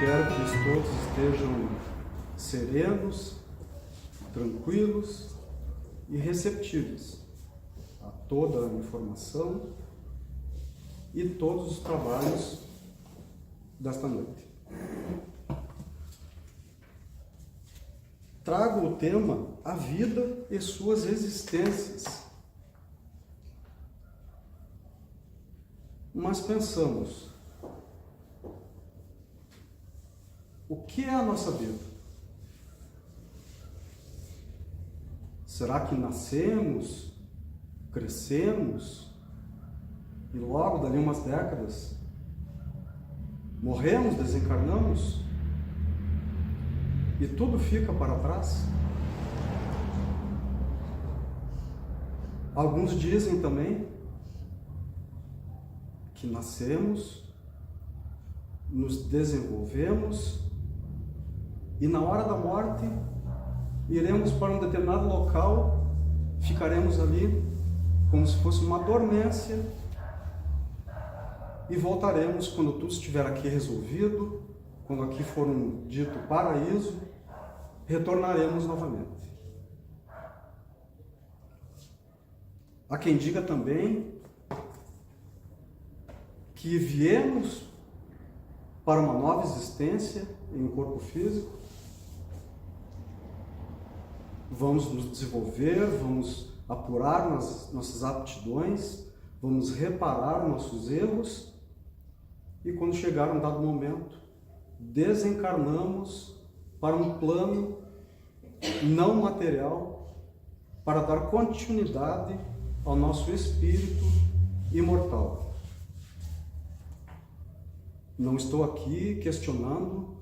quero que todos estejam serenos, tranquilos e receptivos a toda a informação e todos os trabalhos desta noite. Trago o tema A Vida e Suas Existências. Mas pensamos, o que é a nossa vida? Será que nascemos, crescemos e logo dali umas décadas morremos, desencarnamos e tudo fica para trás? Alguns dizem também que nascemos, nos desenvolvemos e na hora da morte iremos para um determinado local, ficaremos ali como se fosse uma dormência e voltaremos quando tudo estiver aqui resolvido, quando aqui for um dito paraíso, retornaremos novamente. Há quem diga também que viemos para uma nova existência em um corpo físico, vamos nos desenvolver, vamos apurar nossas aptidões, vamos reparar nossos erros e quando chegar um dado momento, desencarnamos para um plano não material para dar continuidade ao nosso espírito imortal. Não estou aqui questionando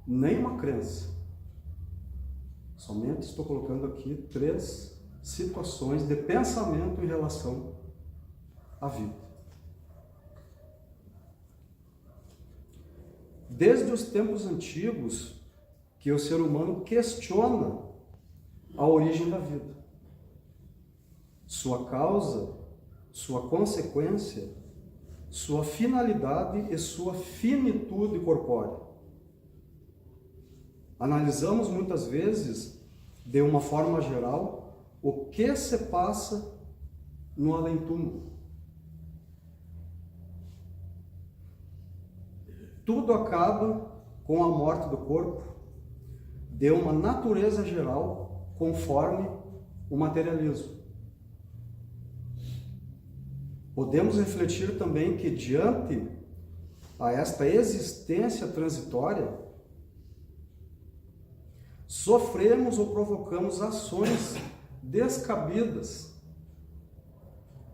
nenhuma crença. Somente estou colocando aqui 3 situações de pensamento em relação à vida. Desde os tempos antigos que o ser humano questiona a origem da vida, sua causa, sua consequência, sua finalidade e sua finitude corpórea. Analisamos muitas vezes, de uma forma geral, o que se passa no além-túmulo. Tudo acaba com a morte do corpo, de uma natureza geral, conforme o materialismo. Podemos refletir também que, diante a esta existência transitória, sofremos ou provocamos ações descabidas,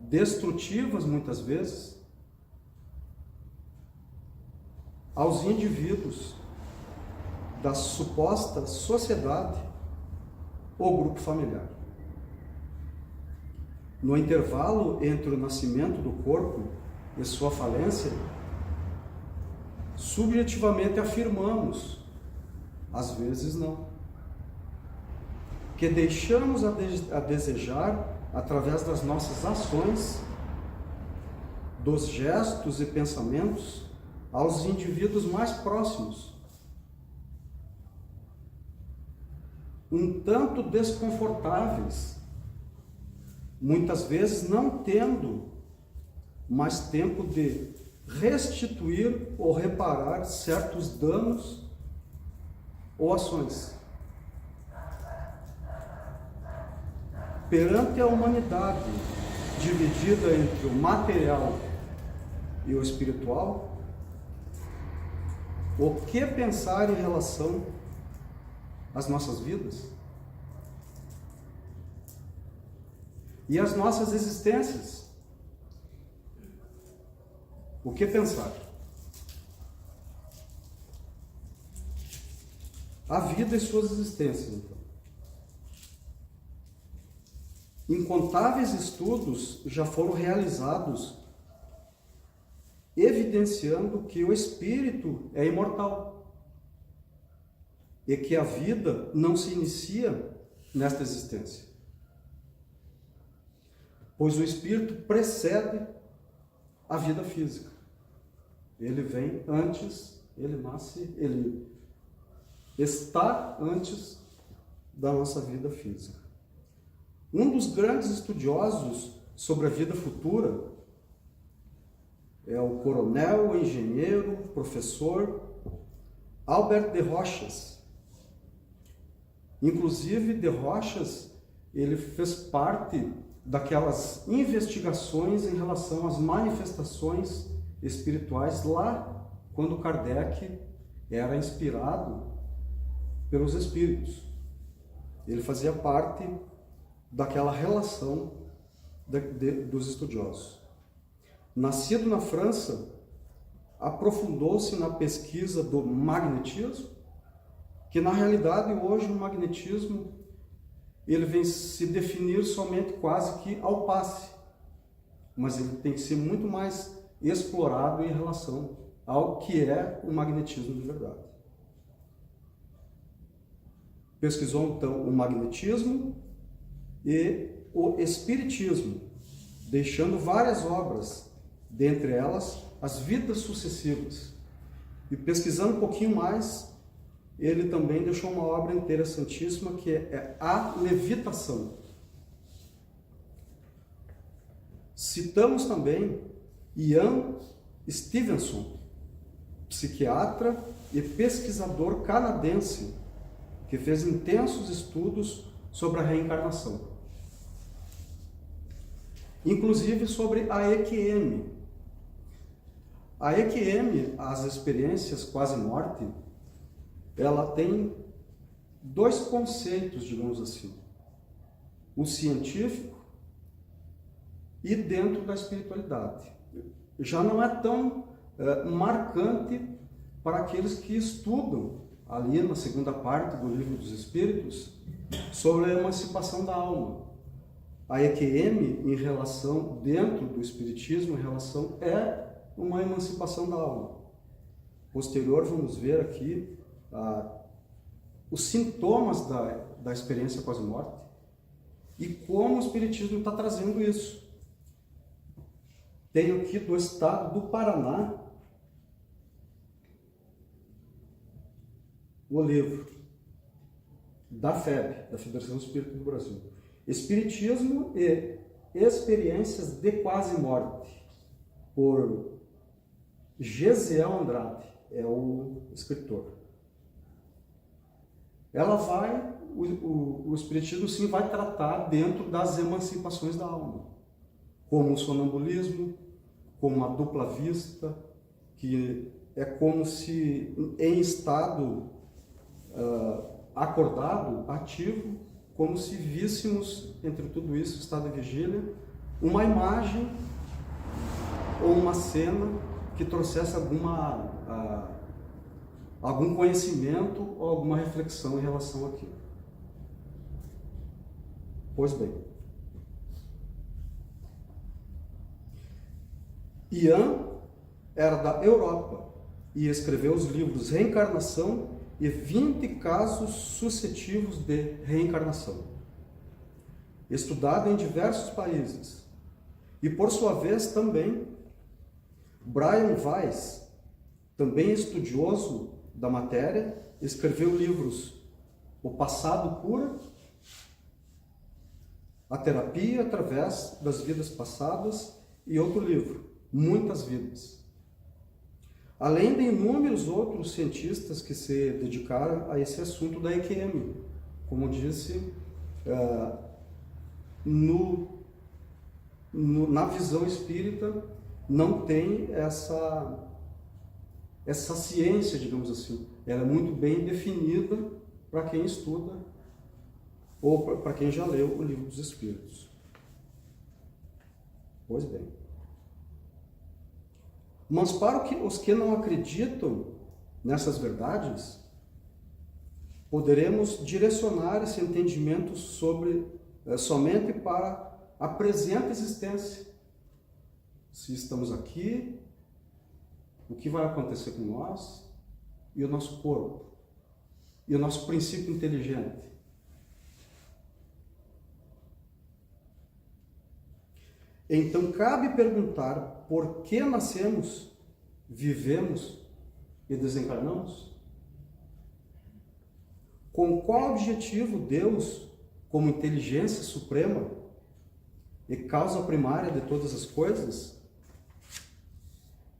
destrutivas muitas vezes, aos indivíduos da suposta sociedade ou grupo familiar. No intervalo entre o nascimento do corpo e sua falência, subjetivamente afirmamos, às vezes não, que deixamos a desejar, através das nossas ações, dos gestos e pensamentos, aos indivíduos mais próximos, um tanto desconfortáveis, muitas vezes não tendo mais tempo de restituir ou reparar certos danos ou ações. Perante a humanidade dividida entre o material e o espiritual, o que pensar em relação às nossas vidas? E as nossas existências? O que pensar? A vida e suas existências, então. Incontáveis estudos já foram realizados evidenciando que o espírito é imortal e que a vida não se inicia nesta existência, pois o espírito precede a vida física. Ele vem antes ele está antes da nossa vida física. Um dos grandes estudiosos sobre a vida futura é o coronel, engenheiro, professor Albert de Rochas. Inclusive, de Rochas, ele fez parte daquelas investigações em relação às manifestações espirituais lá quando Kardec era inspirado pelos espíritos. Ele fazia parte daquela relação dos estudiosos. Nascido na França, aprofundou-se na pesquisa do magnetismo, que na realidade hoje o magnetismo ele vem se definir somente quase que ao passe, mas ele tem que ser muito mais explorado em relação ao que é o magnetismo de verdade. Pesquisou então o magnetismo e o espiritismo, deixando várias obras, dentre elas as vidas sucessivas. E pesquisando um pouquinho mais, ele também deixou uma obra interessantíssima que é A Levitação. Citamos também Ian Stevenson, psiquiatra e pesquisador canadense, que fez intensos estudos sobre a reencarnação. Inclusive sobre a EQM. A EQM, as experiências quase-morte, ela tem dois conceitos, digamos assim. O científico e dentro da espiritualidade. Já não é tão marcante para aqueles que estudam ali na segunda parte do Livro dos Espíritos sobre a emancipação da alma. A EQM, em relação, dentro do Espiritismo, em relação é uma emancipação da alma. Posterior, vamos ver aqui os sintomas da experiência quase-morte e como o Espiritismo está trazendo isso. Tenho aqui do estado do Paraná o livro da FEB, da Federação Espírita do Brasil. Espiritismo e Experiências de Quase-Morte, por Gesiel Andrade, é o escritor. Ela vai, o Espiritismo sim vai tratar dentro das emancipações da alma, como o sonambulismo, como a dupla vista, que é como se em estado acordado, ativo, como se víssemos, entre tudo isso, estado de vigília, uma imagem ou uma cena que trouxesse algum conhecimento ou alguma reflexão em relação àquilo. Pois bem, Ian era da Europa e escreveu os livros Reencarnação e 20 casos sucessivos de reencarnação, estudado em diversos países. E por sua vez também, Brian Weiss, também estudioso da matéria, escreveu livros O Passado Cura, A Terapia através das Vidas Passadas e outro livro, Muitas Vidas. Além de inúmeros outros cientistas que se dedicaram a esse assunto da EQM. Como disse, na visão espírita não tem essa ciência, digamos assim. Ela é muito bem definida para quem estuda ou para quem já leu o Livro dos Espíritos. Pois bem. Mas para os que não acreditam nessas verdades, poderemos direcionar esse entendimento somente para a presente existência. Se estamos aqui, o que vai acontecer com nós e o nosso corpo, e o nosso princípio inteligente. Então, cabe perguntar por que nascemos, vivemos e desencarnamos? Com qual objetivo Deus, como inteligência suprema e causa primária de todas as coisas,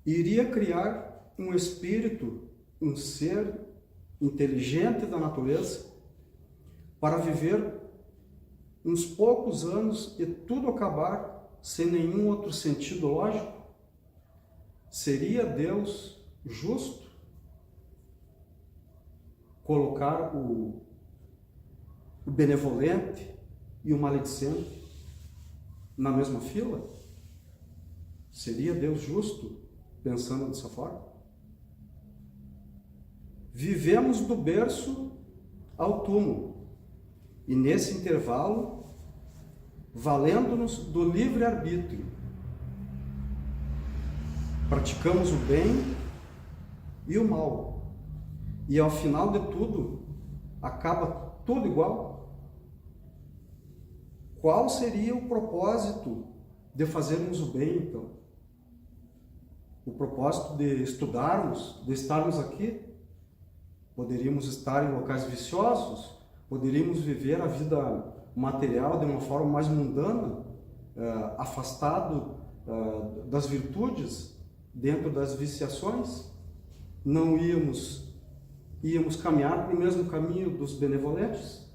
iria criar um espírito, um ser inteligente da natureza, para viver uns poucos anos e tudo acabar sem nenhum outro sentido lógico? Seria Deus justo colocar o benevolente e o maledicente na mesma fila? Seria Deus justo pensando dessa forma? Vivemos do berço ao túmulo, e nesse intervalo, valendo-nos do livre-arbítrio, praticamos o bem e o mal, e ao final de tudo, acaba tudo igual? Qual seria o propósito de fazermos o bem, então? O propósito de estudarmos, de estarmos aqui? Poderíamos estar em locais viciosos, poderíamos viver a vida material de uma forma mais mundana, afastado das virtudes, dentro das viciações. Não íamos caminhar pelo mesmo caminho dos benevolentes?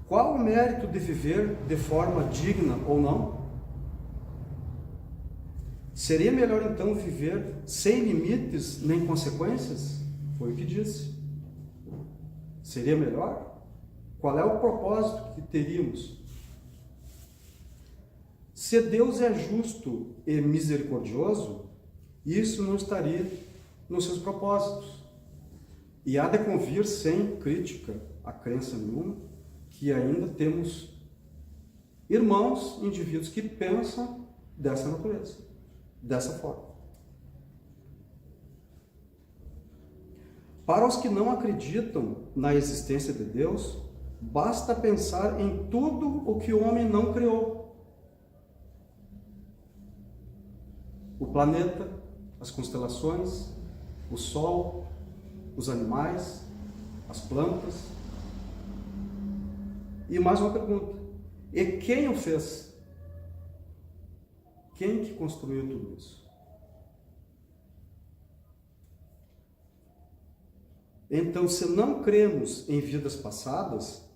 Qual o mérito de viver de forma digna ou não? Seria melhor então viver sem limites nem consequências? Foi o que disse. Seria melhor? Qual é o propósito que teríamos? Se Deus é justo e misericordioso, isso não estaria nos seus propósitos. E há de convir sem crítica a crença nenhuma que ainda temos irmãos, indivíduos que pensam dessa natureza, dessa forma. Para os que não acreditam na existência de Deus, basta pensar em tudo o que o homem não criou. O planeta, as constelações, o sol, os animais, as plantas. E mais uma pergunta: e quem o fez? Quem que construiu tudo isso? Então, se não cremos em vidas passadas,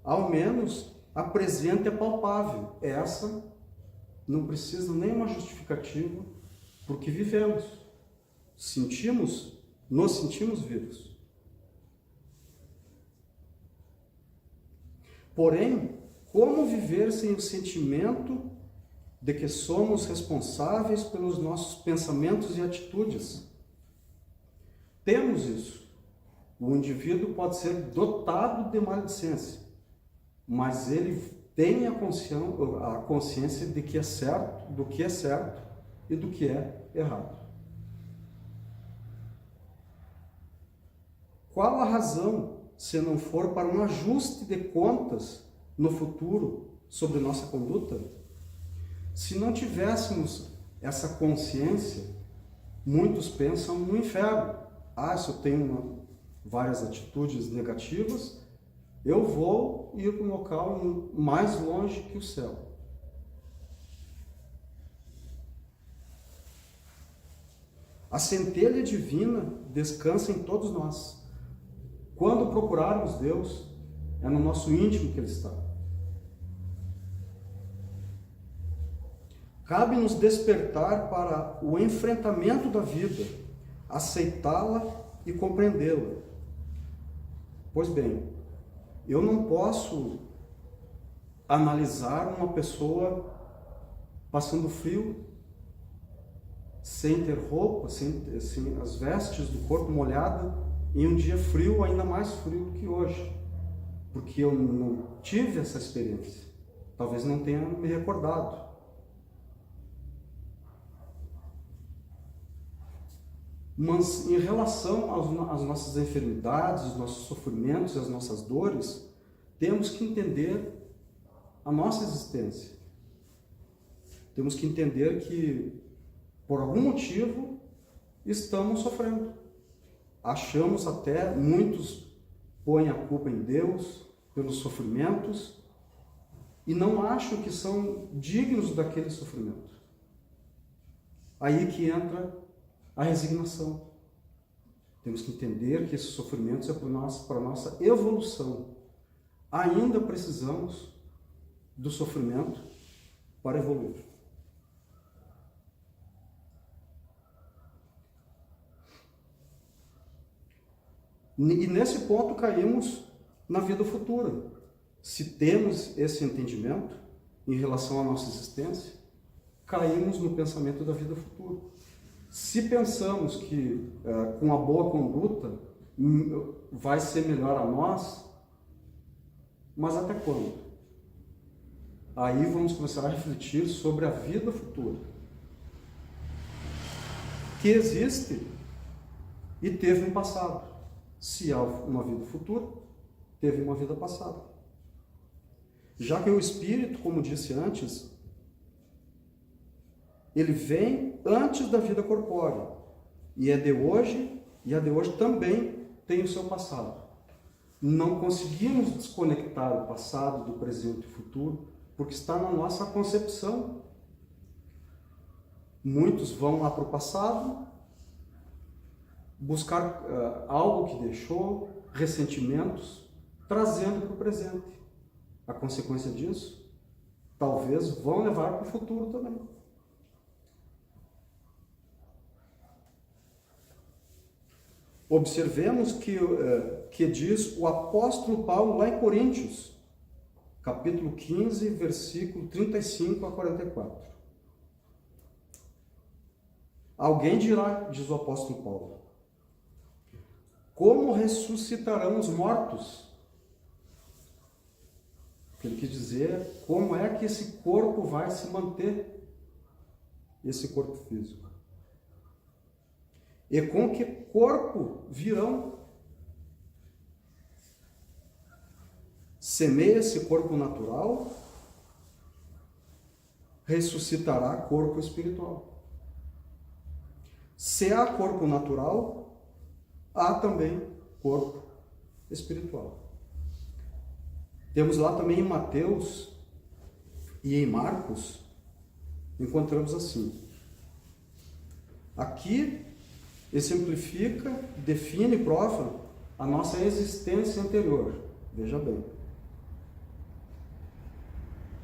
ao menos a presente é palpável. Essa não precisa nenhuma justificativa, porque vivemos, nos sentimos vivos. Porém, como viver sem o sentimento de que somos responsáveis pelos nossos pensamentos e atitudes? Temos isso. O indivíduo pode ser dotado de maledicência, mas ele tem a consciência de que é certo, do que é certo e do que é errado. Qual a razão, se não for para um ajuste de contas no futuro sobre nossa conduta? Se não tivéssemos essa consciência, muitos pensam no inferno. Se eu tenho várias atitudes negativas, eu vou ir para um local mais longe que o céu. A centelha divina descansa em todos nós. Quando procurarmos Deus, é no nosso íntimo que Ele está. Cabe-nos despertar para o enfrentamento da vida, aceitá-la e compreendê-la. Pois bem, eu não posso analisar uma pessoa passando frio, sem ter roupa, sem as vestes do corpo molhadas, em um dia frio, ainda mais frio do que hoje, porque eu não tive essa experiência, talvez não tenha me recordado. Mas em relação às nossas enfermidades, os nossos sofrimentos e as nossas dores, temos que entender a nossa existência. Temos que entender que por algum motivo, estamos sofrendo. Achamos até, muitos põem a culpa em Deus pelos sofrimentos e não acham que são dignos daquele sofrimento. Aí que entra a resignação. Temos que entender que esses sofrimentos é para a nossa evolução. Ainda precisamos do sofrimento para evoluir. E nesse ponto caímos na vida futura. Se temos esse entendimento em relação à nossa existência, caímos no pensamento da vida futura. Se pensamos que com a boa conduta vai ser melhor a nós, mas até quando? Aí vamos começar a refletir sobre a vida futura, que existe e teve um passado. Se há uma vida futura, teve uma vida passada. Já que o Espírito, como disse antes, ele vem antes da vida corpórea, e é de hoje, e a de hoje também tem o seu passado. Não conseguimos desconectar o passado do presente e futuro, porque está na nossa concepção. Muitos vão lá para o passado, buscar algo que deixou, ressentimentos, trazendo para o presente. A consequência disso, talvez vão levar para o futuro também. Observemos que diz o apóstolo Paulo lá em Coríntios, capítulo 15, versículo 35 a 44. Alguém dirá, diz o apóstolo Paulo, como ressuscitarão os mortos? Ele quis dizer, como é que esse corpo vai se manter, esse corpo físico? E com que corpo virão? Semeia esse corpo natural, ressuscitará corpo espiritual. Se há corpo natural, há também corpo espiritual. Temos lá também em Mateus e em Marcos, encontramos assim. Aqui exemplifica, define e prova a nossa existência anterior. Veja bem.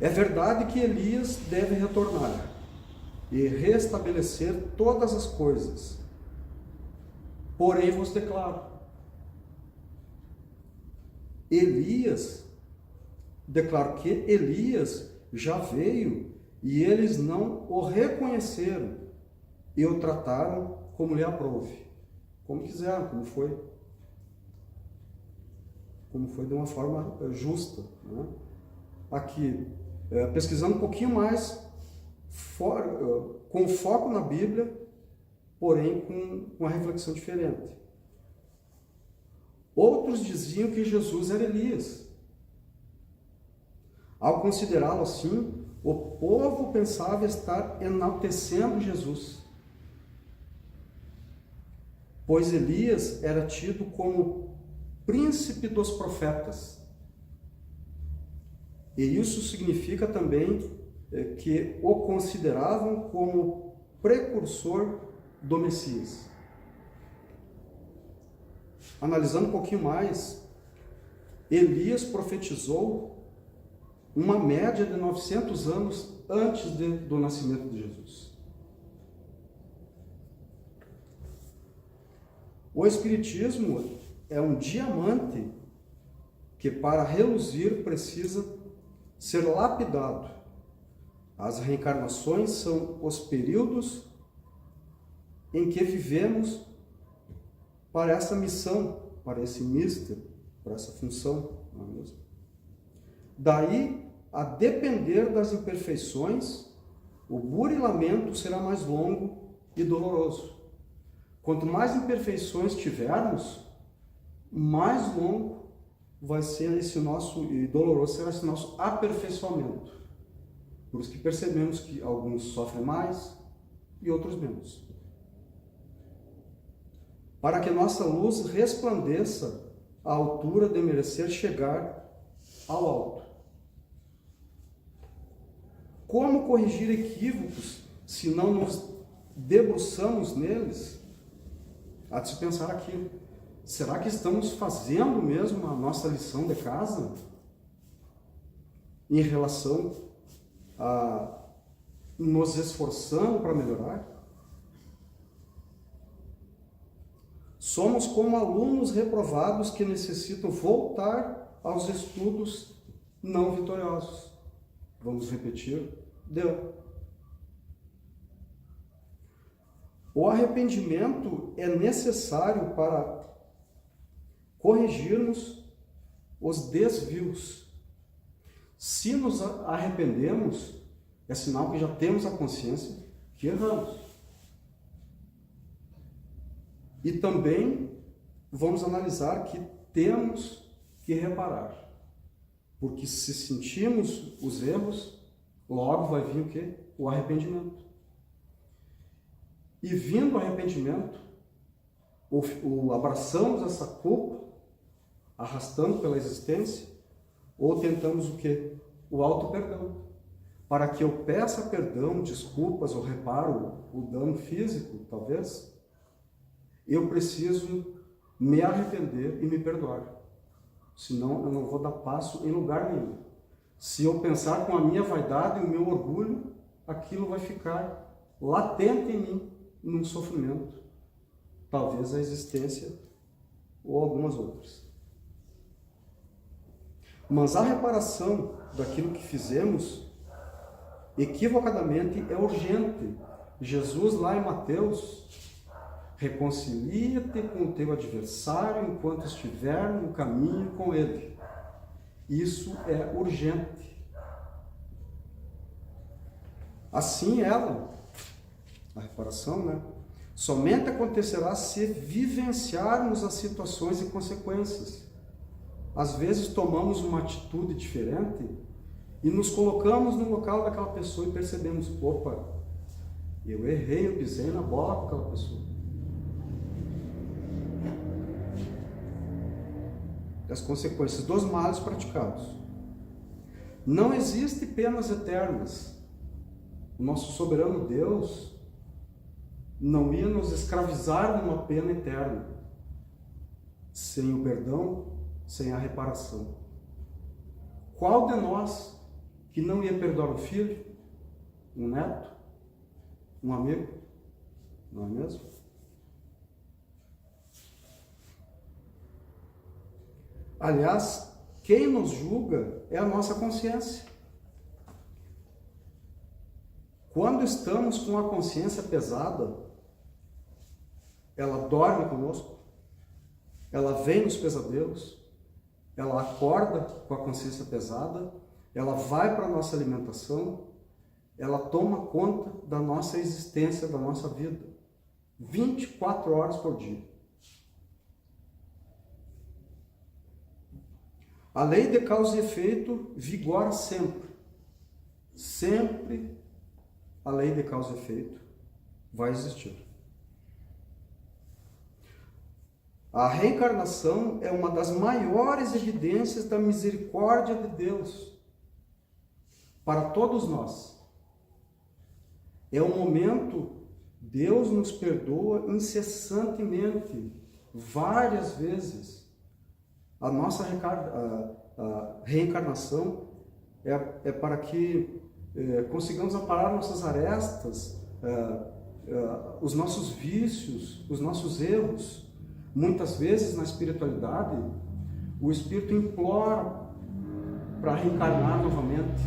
É verdade que Elias deve retornar e restabelecer todas as coisas. Porém vos declaro, declaro que Elias já veio e eles não o reconheceram e o trataram como lhe aprouve, como quiseram, como foi de uma forma justa, né? Aqui, pesquisando um pouquinho mais, com foco na Bíblia, porém com uma reflexão diferente. Outros diziam que Jesus era Elias. Ao considerá-lo assim, o povo pensava estar enaltecendo Jesus, pois Elias era tido como príncipe dos profetas. E isso significa também que o consideravam como precursor do Messias. Analisando um pouquinho mais, Elias profetizou uma média de 900 anos antes do nascimento de Jesus. O Espiritismo é um diamante que, para reluzir, precisa ser lapidado. As reencarnações são os períodos em que vivemos para essa missão, para esse mistério, para essa função, não é mesmo? Daí, a depender das imperfeições, o burilamento será mais longo e doloroso. Quanto mais imperfeições tivermos, mais longo vai ser esse nosso, e doloroso será esse nosso aperfeiçoamento. Por isso que percebemos que alguns sofrem mais, e outros menos. Para que nossa luz resplandeça à altura de merecer chegar ao alto. Como corrigir equívocos se não nos debruçamos neles? Há de se pensar aqui, será que estamos fazendo mesmo a nossa lição de casa em relação a nos esforçando para melhorar? Somos como alunos reprovados que necessitam voltar aos estudos não vitoriosos. Vamos repetir? Deu. O arrependimento é necessário para corrigirmos os desvios. Se nos arrependemos, é sinal que já temos a consciência que erramos. E também vamos analisar que temos que reparar. Porque se sentimos os erros, logo vai vir o quê? O arrependimento. E vindo o arrependimento, ou abraçamos essa culpa, arrastando pela existência, ou tentamos o quê? O auto-perdão. Para que eu peça perdão, desculpas ou reparo o dano físico, talvez, eu preciso me arrepender e me perdoar. Senão eu não vou dar passo em lugar nenhum. Se eu pensar com a minha vaidade e o meu orgulho, aquilo vai ficar latente em mim, num sofrimento. Talvez a existência ou algumas outras. Mas a reparação daquilo que fizemos equivocadamente é urgente. Jesus lá em Mateus: reconcilia-te com o teu adversário enquanto estiver no caminho com ele. Isso é urgente. Assim ela, a reparação, né? Somente acontecerá se vivenciarmos as situações e consequências. Às vezes tomamos uma atitude diferente e nos colocamos no local daquela pessoa e percebemos: opa, eu errei, eu pisei na bola com aquela pessoa. As consequências dos males praticados. Não existe penas eternas. O nosso soberano Deus não ia nos escravizar numa pena eterna, sem o perdão, sem a reparação. Qual de nós que não ia perdoar um filho, um neto, um amigo? Não é mesmo? Aliás, quem nos julga é a nossa consciência. Quando estamos com a consciência pesada, ela dorme conosco, ela vem nos pesadelos, ela acorda com a consciência pesada, ela vai para a nossa alimentação, ela toma conta da nossa existência, da nossa vida, 24 horas por dia. A lei de causa e efeito vigora sempre. Sempre a lei de causa e efeito vai existir. A reencarnação é uma das maiores evidências da misericórdia de Deus para todos nós. É um momento, Deus nos perdoa incessantemente, várias vezes. A nossa reencarnação é para que consigamos aparar nossas arestas, os nossos vícios, os nossos erros. Muitas vezes na espiritualidade, o espírito implora para reencarnar novamente,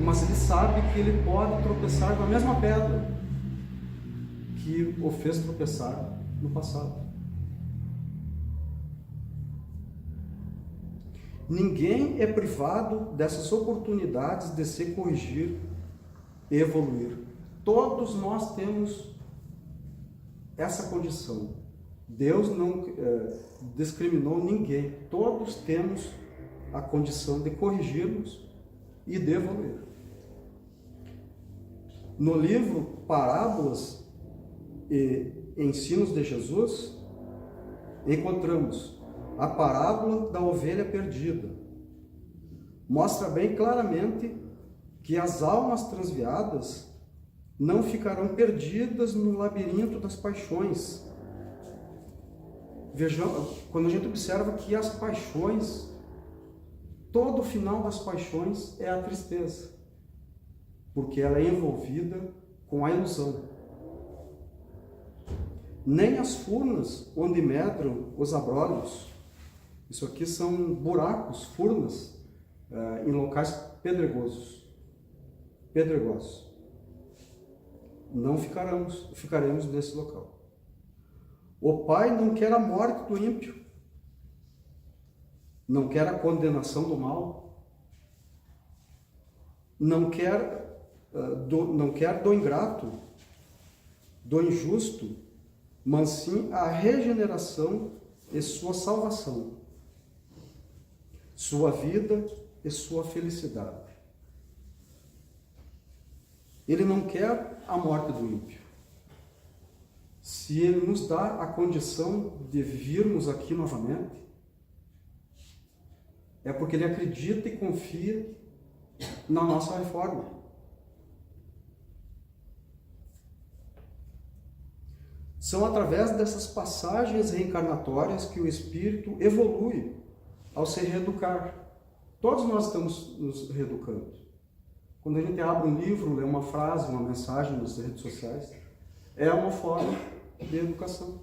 mas ele sabe que ele pode tropeçar na mesma pedra que o fez tropeçar no passado. Ninguém é privado dessas oportunidades de se corrigir e evoluir. Todos nós temos essa condição. Deus não discriminou ninguém. Todos temos a condição de corrigirmos e de evoluir. No livro Parábolas e Ensinos de Jesus, encontramos a parábola da ovelha perdida. Mostra bem claramente que as almas transviadas não ficarão perdidas no labirinto das paixões. Vejamos, quando a gente observa que as paixões, todo o final das paixões é a tristeza, porque ela é envolvida com a ilusão. Nem as furnas onde medram os abrolhos, isso aqui são buracos, furnas, em locais pedregosos, não ficaremos nesse local. O Pai não quer a morte do ímpio, não quer a condenação do mal, não quer do ingrato, do injusto, mas sim a regeneração e sua salvação, sua vida e sua felicidade. Ele não quer a morte do ímpio. Se Ele nos dá a condição de virmos aqui novamente, é porque Ele acredita e confia na nossa reforma. São através dessas passagens reencarnatórias que o espírito evolui ao se reeducar. Todos nós estamos nos reeducando. Quando a gente abre um livro, lê uma frase, uma mensagem nas redes sociais, é uma forma de educação.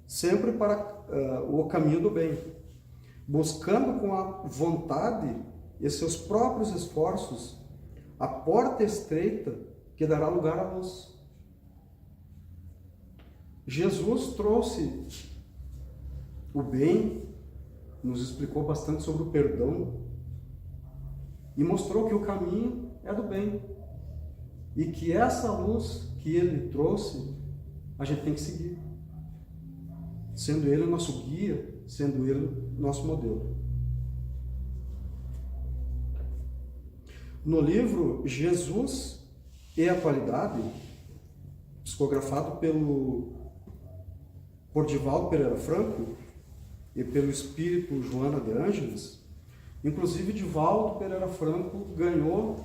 Sempre para o caminho do bem, buscando com a vontade e seus próprios esforços a porta estreita que dará lugar à luz. Jesus trouxe o bem, nos explicou bastante sobre o perdão e mostrou que o caminho é do bem e que essa luz que Ele trouxe, a gente tem que seguir, sendo Ele o nosso guia, sendo Ele o nosso modelo. No livro Jesus e a Atualidade, psicografado por Divaldo Pereira Franco e pelo espírito Joana de Ângeles, inclusive Divaldo Pereira Franco ganhou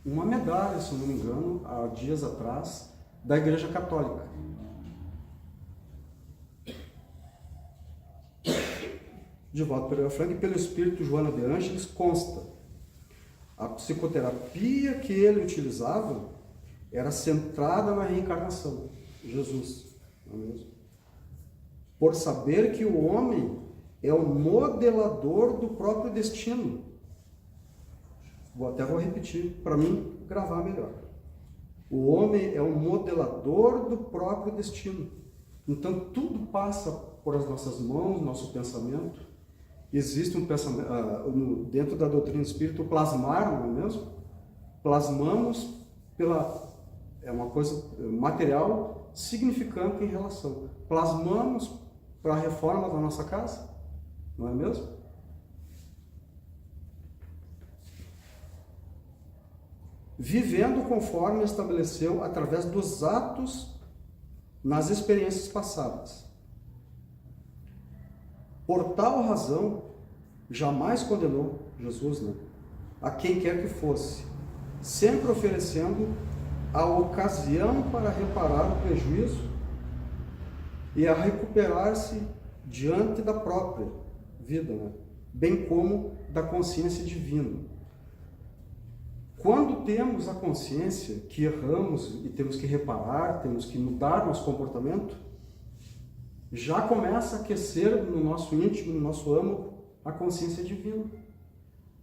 uma medalha, se não me engano, há dias atrás, da Igreja Católica. Divaldo Pereira Franco e pelo espírito Joana de Ângeles consta: a psicoterapia que ele utilizava era centrada na reencarnação, Jesus, não é mesmo? Por saber que o homem é o modelador do próprio destino. Vou repetir, para mim gravar melhor. O homem é o modelador do próprio destino. Então tudo passa por as nossas mãos, nosso pensamento. Existe um pensamento, dentro da doutrina espírita, o plasmar, não é mesmo? Plasmamos é uma coisa material significante em relação. Plasmamos para a reforma da nossa casa, não é mesmo? Vivendo conforme estabeleceu através dos atos nas experiências passadas. Por tal razão, jamais condenou Jesus, né, a quem quer que fosse, sempre oferecendo a ocasião para reparar o prejuízo e a recuperar-se diante da própria vida, né, bem como da consciência divina. Quando temos a consciência que erramos e temos que reparar, temos que mudar nosso comportamento, já começa a aquecer no nosso íntimo, no nosso âmago, a consciência divina.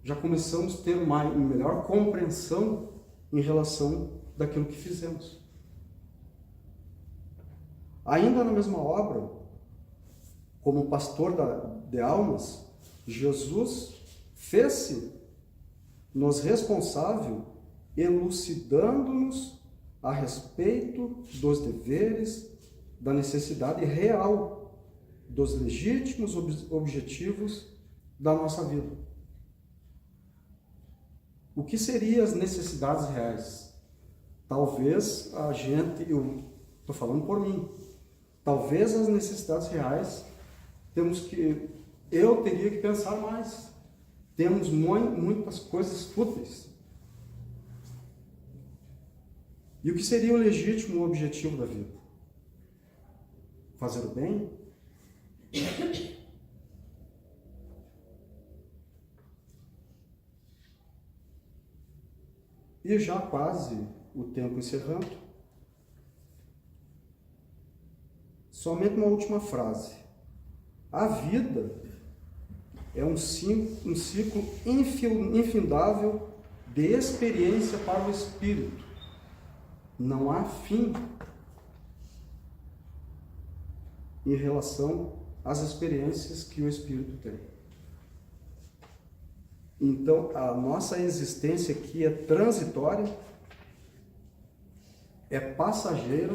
Já começamos a ter uma melhor compreensão em relação daquilo que fizemos. Ainda na mesma obra, como pastor de almas, Jesus fez-se-nos responsável, elucidando-nos a respeito dos deveres, da necessidade real, dos legítimos objetivos da nossa vida. O que seriam as necessidades reais? Talvez a gente, eu estou falando por mim, talvez as necessidades reais eu teria que pensar mais. Temos muitas coisas fúteis. E o que seria o legítimo objetivo da vida? Fazer o bem? E já quase o tempo encerrando, somente uma última frase. A vida é um ciclo infindável de experiência para o espírito. Não há fim em relação às experiências que o espírito tem. Então, a nossa existência aqui é transitória, é passageira,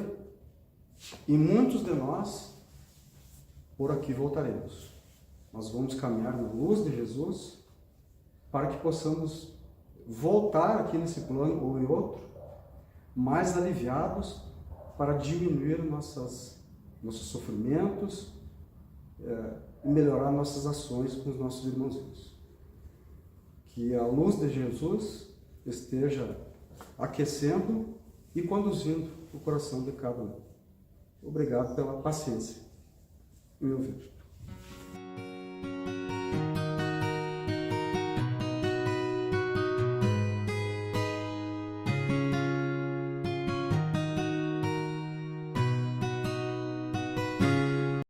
e muitos de nós por aqui voltaremos. Nós vamos caminhar na luz de Jesus para que possamos voltar aqui nesse plano ou em outro, mais aliviados, para diminuir nossos sofrimentos e melhorar nossas ações com os nossos irmãozinhos. Que a luz de Jesus esteja aquecendo e conduzindo o coração de cada um. Obrigado pela paciência em me ouvir.